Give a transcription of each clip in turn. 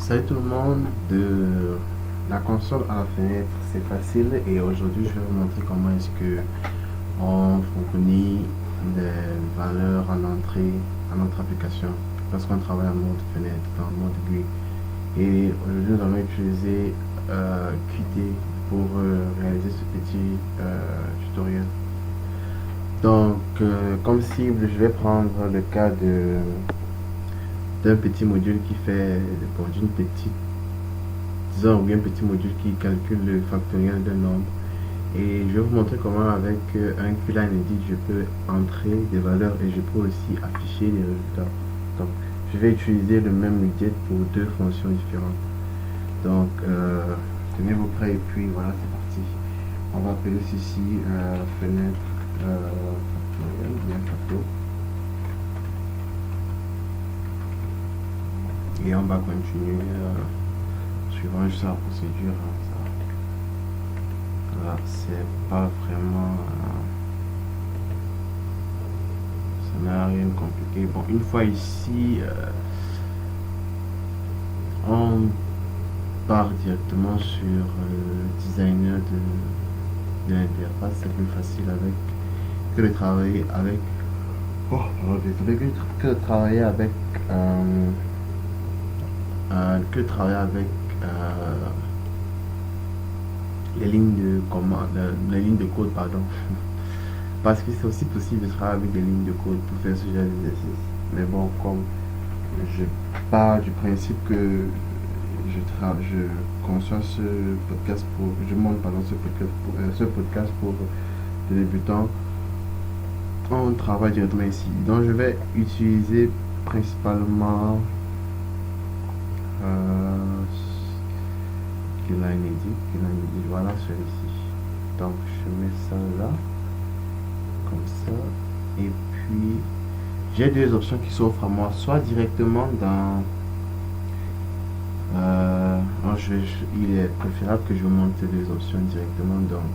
Salut tout le monde, de la console à la fenêtre, c'est facile et aujourd'hui je vais vous montrer comment est-ce que on fournit des valeurs en entrée à notre application lorsqu'on travaille en mode fenêtre, en mode GUI. Et aujourd'hui nous allons utiliser Qt pour réaliser ce petit tutoriel. Donc comme cible, je vais prendre le cas d'un petit module qui fait bon, d'une petite disons oui, un petit module qui calcule le factoriel d'un nombre et je vais vous montrer comment avec un QLine Edit je peux entrer des valeurs et je peux aussi afficher les résultats. Donc je vais utiliser le même widget pour deux fonctions différentes. Donc tenez-vous prêts et puis voilà, c'est parti. On va appeler ceci fenêtre factoriel bien facto et on va continuer suivant juste la procédure. Voilà, c'est pas vraiment ça n'a rien de compliqué. Bon, une fois ici on part directement sur le designer de l'interface. C'est plus facile avec que de travailler avec désolé, que de travailler avec que de travailler avec les lignes de commande, les lignes de code, pardon. Parce que c'est aussi possible de travailler avec des lignes de code pour faire ce genre d'exercice. Mais bon, comme je pars du principe que je conçois ce podcast pour, je monte pardon ce podcast pour des débutants, on travaille directement ici. Donc je vais utiliser principalement QLine Edit, voilà celui-ci. Donc je mets ça là, comme ça, et puis j'ai deux options qui s'offrent à moi, soit directement dans il est préférable que je monte ces deux options directement, donc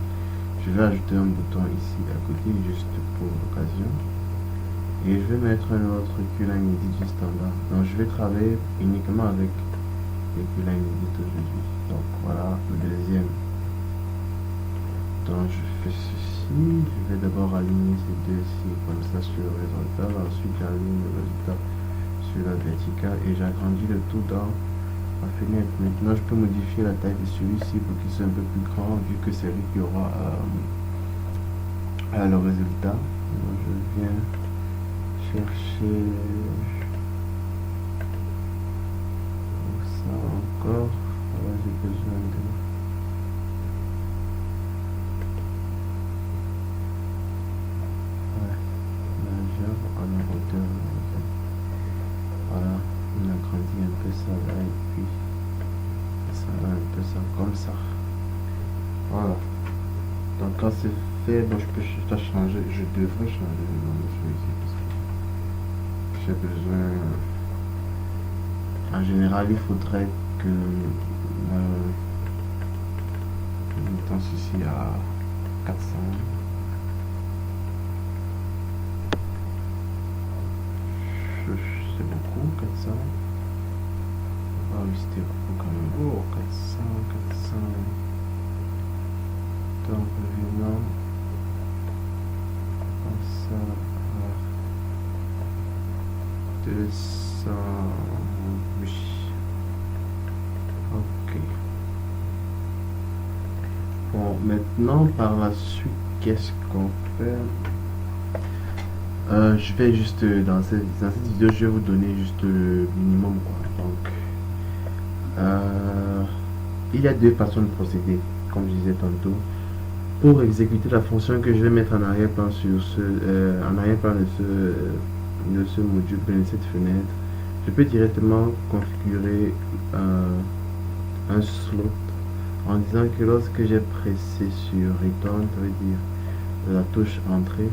je vais ajouter un bouton ici à côté juste pour l'occasion et je vais mettre un autre QLine Edit juste en bas. Donc je vais travailler uniquement avec les QLine Edit aujourd'hui. Donc voilà le deuxième. Donc je fais ceci, je vais d'abord aligner ces deux-ci comme ça sur l'horizontal, ensuite j'aligne le résultat sur la verticale et j'agrandis le tout dans la fenêtre. Maintenant je peux modifier la taille de celui-ci pour qu'il soit un peu plus grand vu que c'est lui qui aura le résultat. Donc je viens chercher ça encore. Voilà, j'ai besoin de en hauteur. Voilà, on agrandit un peu ça là et puis ça va un peu ça comme ça. Voilà. Donc quand c'est fait, bon, je dois changer, je devrais changer le nom de celui-ci parce que j'ai besoin. En général, il faudrait que mettons ceci à 400. C'est beaucoup, 400. Ah oui, c'était beaucoup quand même. Oh, 400. Donc, revenons comme ça à 200. Oui. Ok. Bon, maintenant, par la suite, qu'est-ce qu'on fait? Je vais juste dans cette vidéo, je vais vous donner juste le minimum quoi. Donc, il y a deux façons de procéder, comme je disais tantôt. Pour exécuter la fonction que je vais mettre en arrière-plan sur en arrière-plan de ce module, de cette fenêtre, je peux directement configurer un slot en disant que lorsque j'ai pressé sur Return, ça veut dire la touche Entrée,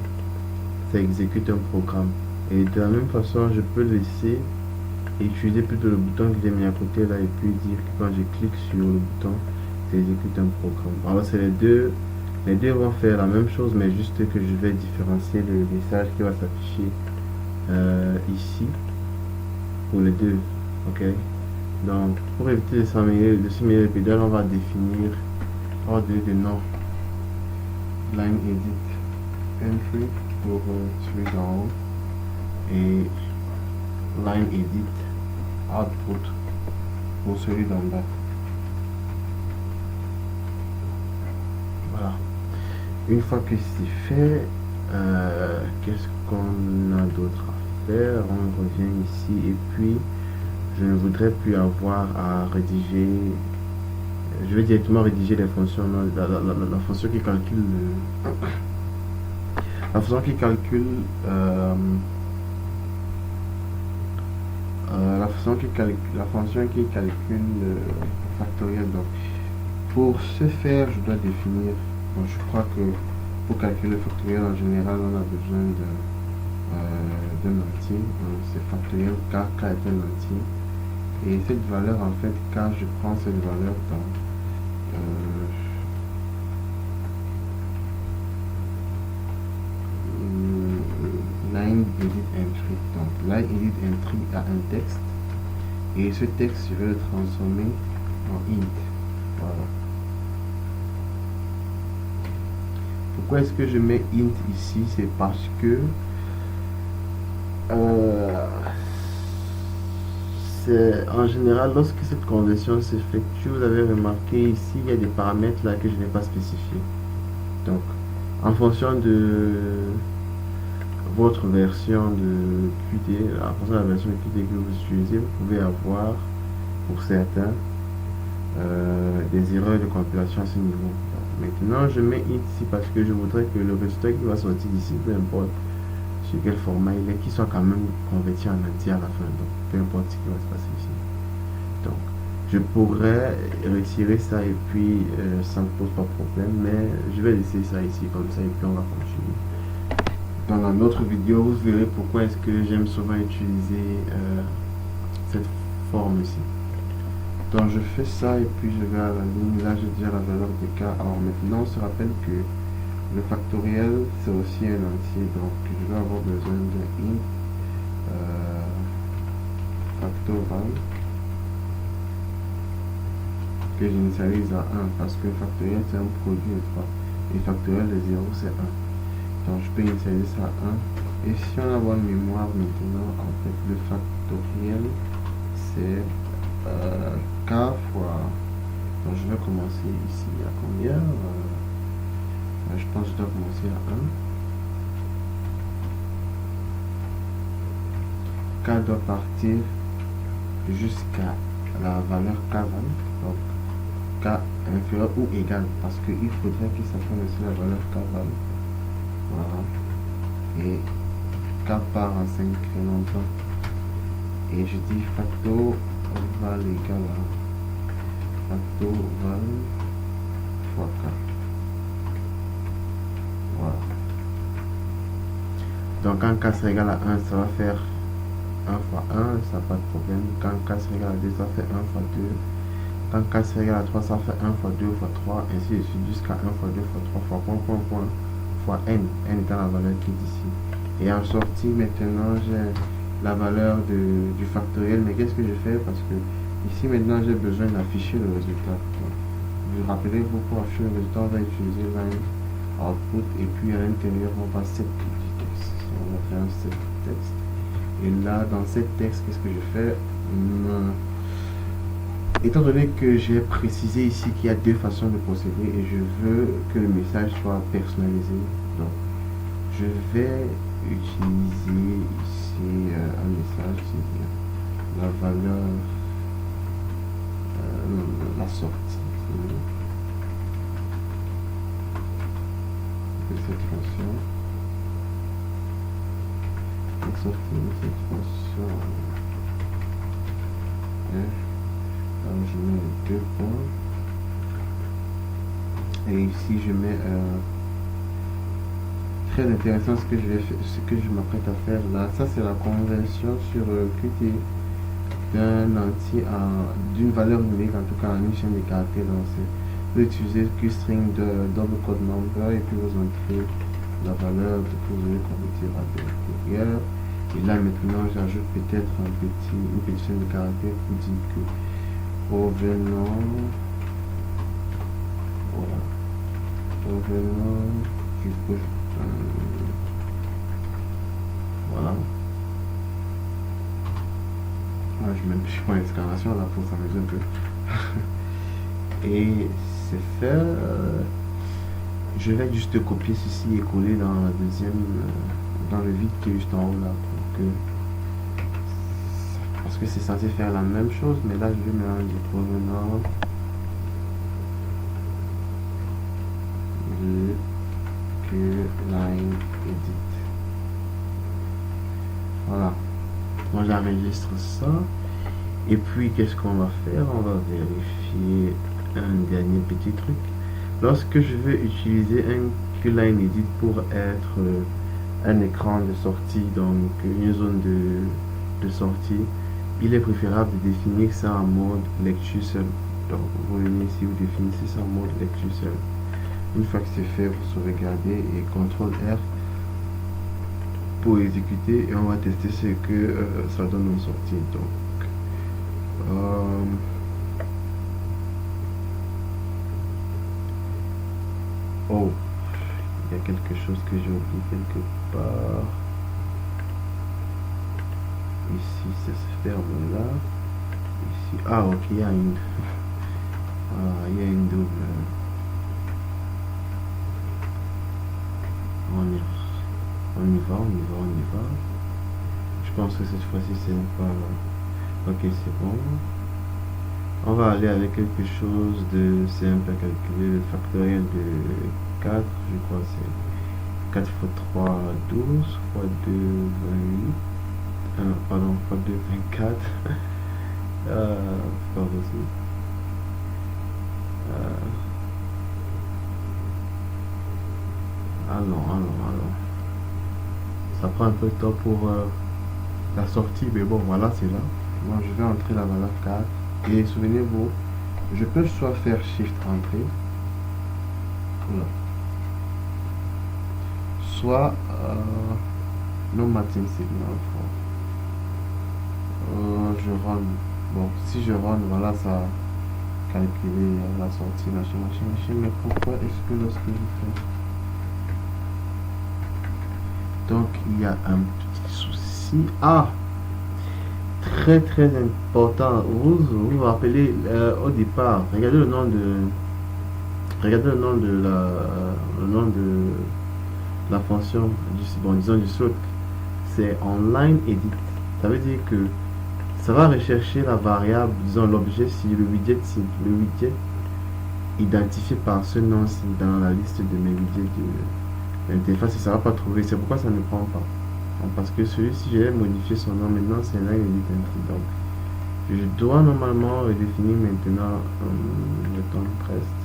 ça exécute un programme. Et de la même façon, je peux laisser et utiliser plutôt le bouton que j'ai mis à côté là et puis dire que quand je clique sur le bouton, ça exécute un programme. Alors c'est les deux vont faire la même chose, mais juste que je vais différencier le message qui va s'afficher ici pour les deux. Ok. Donc, pour éviter de se mêler les pédales, on va définir, on va donner des noms. Line edit entry pour celui d'en haut et line edit output pour celui d'en bas. Voilà. Une fois que c'est fait, qu'est-ce qu'on a d'autre à faire? On revient ici et puis je ne voudrais plus avoir à rédiger. Je vais directement rédiger les fonctions, la fonction qui calcule la fonction qui calcule la fonction qui calcule le factoriel. Donc pour ce faire, je dois définir. Bon, je crois que pour calculer le factoriel en général, on a besoin d'un entier. C'est factoriel k est un entier. Et cette valeur, en fait, quand je prends cette valeur dans line edit entry, donc line edit entry a un texte et ce texte, je vais le transformer en int. Voilà. Pourquoi est-ce que je mets int ici? C'est parce que en général, lorsque cette conversion s'effectue, vous avez remarqué ici, il y a des paramètres là que je n'ai pas spécifiés. Donc, en fonction de votre version de Qt, en fonction de la version de Qt que vous utilisez, vous pouvez avoir, pour certains, des erreurs de compilation à ce niveau. Maintenant, je mets int ici parce que je voudrais que le résultat qui va sortir d'ici, peu importe sur quel format il est, qu'il soit quand même converti en entier à la fin. Donc, peu importe ce qui va se passer ici. Donc, je pourrais retirer ça et puis ça ne pose pas de problème, mais je vais laisser ça ici comme ça et puis on va continuer. Dans une autre vidéo, vous verrez pourquoi est-ce que j'aime souvent utiliser cette forme ici. Donc je fais ça et puis je vais à la ligne, là j'ai déjà la valeur de k. Alors maintenant on se rappelle que le factoriel c'est aussi un entier, donc je vais avoir besoin d'un int factoral que j'initialise à 1 parce que factoriel c'est un produit, et factoriel de 0 c'est 1. Donc je peux initialiser ça à 1 et si on a bonne mémoire maintenant, en fait le factoriel c'est k fois, donc je vais commencer ici à combien, je pense que je dois commencer à 1. K doit partir jusqu'à la valeur k1, donc k inférieur ou égal, parce qu'il faudrait qu'il s'appelle aussi la valeur k1. Voilà, et k part en 5 longtemps et je dis facto val égal à facto val fois k. Voilà. Donc quand k sera égal à 1, ça va faire 1 fois 1, ça n'a pas de problème. Quand k sera égal à 2, ça fait 1 fois 2. Quand k sera égal à 3, ça fait 1 fois 2 fois 3, ainsi de suite jusqu'à 1 fois 2 fois 3 fois fois n étant la valeur qui est ici. Et en sortie, maintenant j'ai la valeur du factoriel, mais qu'est-ce que je fais? Parce que ici maintenant j'ai besoin d'afficher le résultat. Vous rappelez-vous, pour afficher le résultat, on va utiliser line output et puis à l'intérieur on va set du texte. On va faire un set texte. Et là dans cette texte, qu'est-ce que je fais? Étant donné que j'ai précisé ici qu'il y a deux façons de procéder et je veux que le message soit personnalisé, donc je vais utiliser ici un message, c'est la valeur, la sortie de cette fonction, la sortie de cette fonction f. Je mets les 2 points et ici je mets très intéressant ce que je m'apprête à faire là. Ça c'est la conversion sur Qt d'un entier d'une valeur numérique, en tout cas en une chaîne de caractères. Donc vous utiliser QString de double code number et puis vous entrez la valeur que vous voulez convertir à l'intérieur. Et là maintenant j'ajoute peut-être une petite chaîne de caractères pour dire que Provenant. Voilà. Provenant du voilà. Je prends l'exclamation là pour s'amuser un peu. Et c'est fait. Je vais juste copier ceci et coller dans la deuxième, dans le vide qui est juste en haut là, pour que, parce que c'est censé faire la même chose, mais là je vais mélanger provenant que line edit. Voilà. Moi j'enregistre ça. Et puis qu'est-ce qu'on va faire? On va vérifier un dernier petit truc. Lorsque je veux utiliser un QLine Edit pour être un écran de sortie, donc une zone de sortie, il est préférable de définir ça en mode lecture seul. Donc vous venez ici, vous définissez ça en mode lecture seul. Une fois que c'est fait, vous sauvegardez et CTRL R pour exécuter et on va tester ce que ça donne en sortie. Donc oh, il y a quelque chose que j'ai oublié quelque part. Ici, ça se ferme là. Ici, ah ok, il y a une, il y a une double. On y va. Je pense que cette fois-ci c'est pas. Ok, c'est bon. On va aller avec quelque chose de simple à calculer. Le factoriel de 4, je crois c'est 4 fois 3, 12, fois 2, 28. Pardon, fois 2, 24. C'est pas possible. Allons. Ça prend un peu de temps pour la sortie, mais bon, voilà, c'est là. Moi, je vais entrer la valeur 4. Et souvenez-vous, je peux soit faire Shift Entrée, voilà, soit no matching signal. Je run. Bon, si je run, voilà, ça calculer la sortie, machin. Mais pourquoi est-ce que lorsque je fais, donc il y a un petit souci. Ah, très important. Vous rappelez au départ, regardez le nom de la fonction disons du slot, c'est online edit. Ça veut dire que ça va rechercher la variable, disons l'objet, si le widget identifié par ce nom dans la liste de mes widgets de l'interface, ça va pas trouver. C'est pourquoi ça ne prend pas. Parce que celui-ci, j'ai modifié son nom maintenant, c'est là edit entry. Donc je dois normalement redéfinir maintenant le temps reste.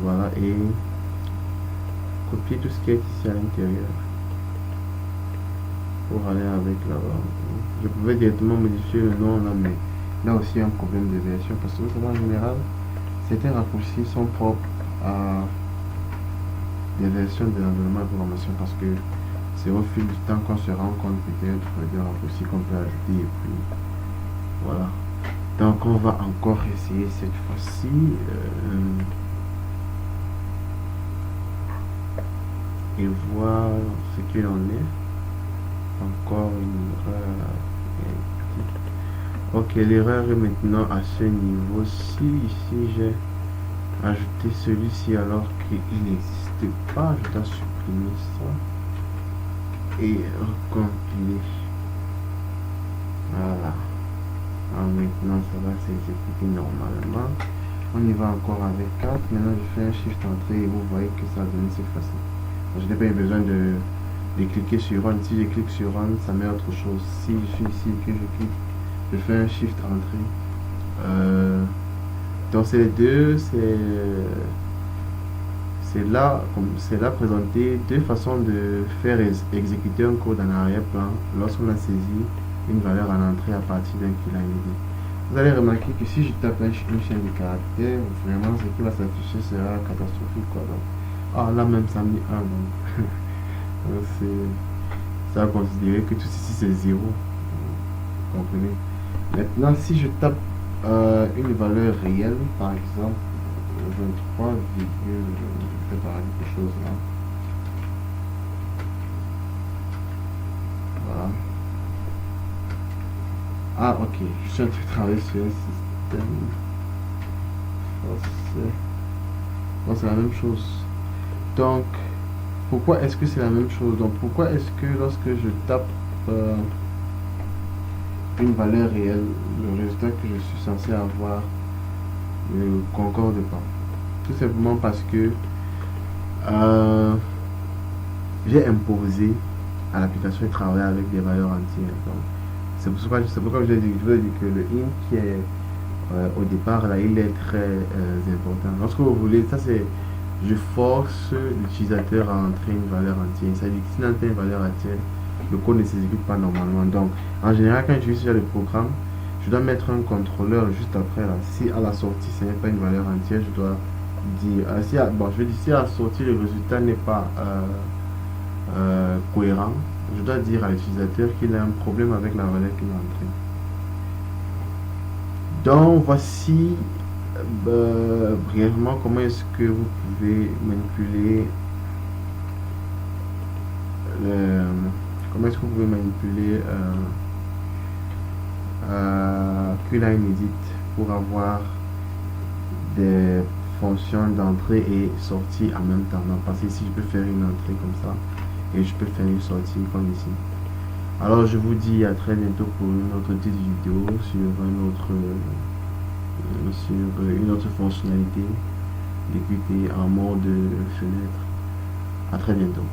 Voilà, et copier tout ce qui est ici à l'intérieur pour aller avec là-bas. Je pouvais directement modifier le nom là, mais là aussi il y a un problème de version parce que en général certains raccourcis sont propres à des versions de l'environnement de programmation, parce que c'est au fil du temps qu'on se rend compte peut-être des raccourcis qu'on peut ajouter, et puis voilà. Donc on va encore essayer cette fois-ci. Et voir ce qu'il en est. Encore une erreur. Ok, l'erreur est maintenant à ce niveau-ci. Ici j'ai ajouté celui-ci alors qu'il n'existe pas. Je dois supprimer ça et recompiler. Voilà. Alors maintenant ça va s'exécuter normalement. On y va encore avec 4. Maintenant je fais un shift entrée et vous voyez que ça donne cette fois-ci. Je n'ai pas eu besoin de cliquer sur Run. Si je clique sur Run, ça met autre chose. Si je suis ici et que je clique, je fais un Shift Entrée. Donc c'est les deux, c'est là présenté deux façons de faire exécuter un code en arrière-plan lorsqu'on a saisi une valeur en entrée à partir d'un QLine Edit. Vous allez remarquer que si je tape une chaîne de caractères, vraiment ce qui va s'afficher sera catastrophique, quoi. Donc, ah, là même ça a mis 1, donc ça va considérer que tout ceci c'est 0. Vous comprenez? Maintenant si je tape une valeur réelle, par exemple 23, je vais parler de quelque chose là. Voilà. Ah, ok. Je suis en train de travailler sur un système français. Bon, c'est la même chose. Donc, pourquoi est-ce que c'est la même chose? Donc, pourquoi est-ce que lorsque je tape euh, une valeur réelle, le résultat que je suis censé avoir ne concorde pas? Tout simplement parce que euh, j'ai imposé à l'application de travailler avec des valeurs entières. Donc, c'est pourquoi je vous ai dit que le int qui est au départ là, il est très important. Lorsque vous voulez, ça c'est, je force l'utilisateur à entrer une valeur entière. C'est-à-dire que s'il entre une valeur entière, le code ne s'exécute pas normalement. Donc, en général, quand j'utilise le programme, je dois mettre un contrôleur juste après là. Si à la sortie, ce n'est pas une valeur entière, je dois dire, bon, je vais dire, si à la sortie, le résultat n'est pas cohérent, je dois dire à l'utilisateur qu'il a un problème avec la valeur qu'il a entrée. Donc voici brièvement comment est-ce que vous pouvez manipuler le, comment est-ce que vous pouvez manipuler QLine Edit pour avoir des fonctions d'entrée et sortie en même temps. Donc, parce que ici je peux faire une entrée comme ça et je peux faire une sortie comme ici. Alors je vous dis à très bientôt pour une autre petite vidéo sur une autre fonctionnalité décupée en mode fenêtre. À très bientôt.